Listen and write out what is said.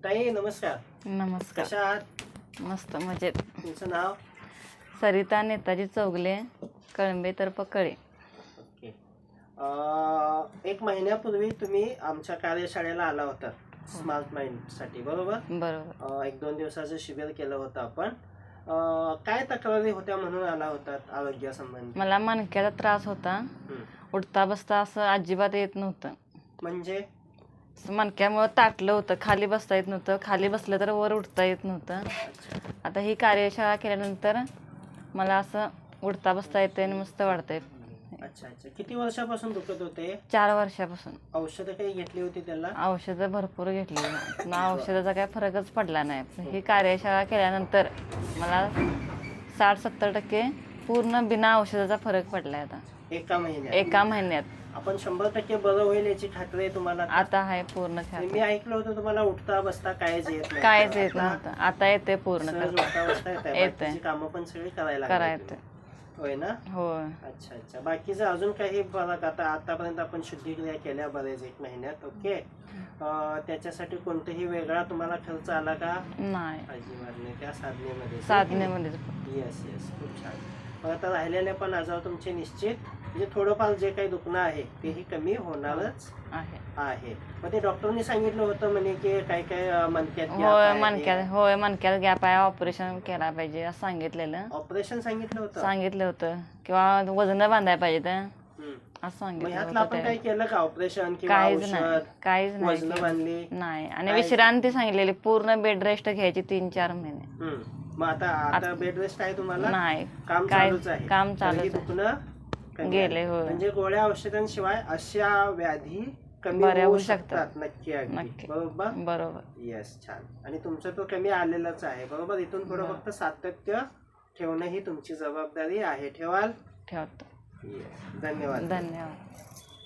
ताई नमस्कार. नमस्कार. कशा आहात? मस्त मजेत. तुमचं नाव? सरिता नेताजी चौगले, कळंबे तर पकळे. ओके. एक महिन्यापूर्वी तुम्ही आमच्या कार्यशाळेला आला होता स्मार्ट माइंडसाठी, बरोबर? बरोबर. 1-2 दिवसाचं शिबिर केलं होतं आपण. काय तक्रारी होत्या म्हणून आला होता आरोग्यासंबंधी? मला मणक्याचा त्रास होता. उठता बसता असं अजिबात येत नव्हतं. म्हणजे मणक्यामुळं ताटलं होतं, खाली बसता येत नव्हतं, खाली बसलं तर वर उठता येत नव्हतं. आता ही कार्यशाळा केल्यानंतर मला असं उठता बसता येते आणि मस्त वाटतंय. अच्छा अच्छा. किती वर्षापासून दुखत होते? 4 वर्षापासून. औषधं काही घेतली होती त्याला? औषधं भरपूर घेतली, पण औषधाचा काही फरकच पडला नाही. ही कार्यशाळा केल्यानंतर मला 60-70% पूर्ण बिना औषधाचा फरक पडलाय आता एका महिन्यात? एका महिन्यात. आपण 100% बरं होईल याची खात्री आहे तुम्हाला? आता आहे पूर्ण आणि मी ऐकलं होतं तुम्हाला उठता बसता काहीच येत नाही. काहीच येत नव्हतं, आता येते पूर्ण सहज उठता बसता येतंय. येते. बाकीची कामं पण सगळी करायला करायचं. होय ना? होय. अच्छा अच्छा. बाकीचं अजून काही फरक? आतापर्यंत आपण शुद्धिक्रिया केल्या बरेच 1 महिन्यात. ओके. त्याच्यासाठी कोणताही वेगळा तुम्हाला खर्च आला का? नाही, अजिबात नाही. त्या साधनेमध्ये साधनेमध्येच येस येस. खूप छान. मग आता राहिलेले पण आजार तुमचे निश्चित म्हणजे थोडंफार जे काही दुखणं आहे तेही कमी होणारच आहे. मग ते डॉक्टरनी सांगितलं होतं म्हणे की काय काय मणक्यात मणक्यात गॅप आहे, ऑपरेशन केला पाहिजे असं सांगितलेलं. ऑपरेशन सांगितलं होतं किंवा वजन बांधायला पाहिजे तर असं सांगितलं ह्यातलं आपण काय केलं का ऑपरेशन किंवा काहीच वजन बांधली नाही. आणि विश्रांती सांगितलेली, पूर्ण बेड रेस्ट घ्यायची 3-4 महिने. मग आता बेड रेस्ट आहे तुम्हाला? नाही, काम चालूच आहे. काम चालू दुखणं गेले. होय. म्हणजे गोळ्या औषधांशिवाय अशा व्याधी कमी होऊ शकतात. नक्की. बरोबर. येस. छान. आणि तुमचं तो कमी आलेलाच आहे, बरोबर? इथून पुढे फक्त सातत्य ठेवणं ही तुमची जबाबदारी आहे. ठेवाल? ठेवतो. धन्यवाद. धन्यवाद.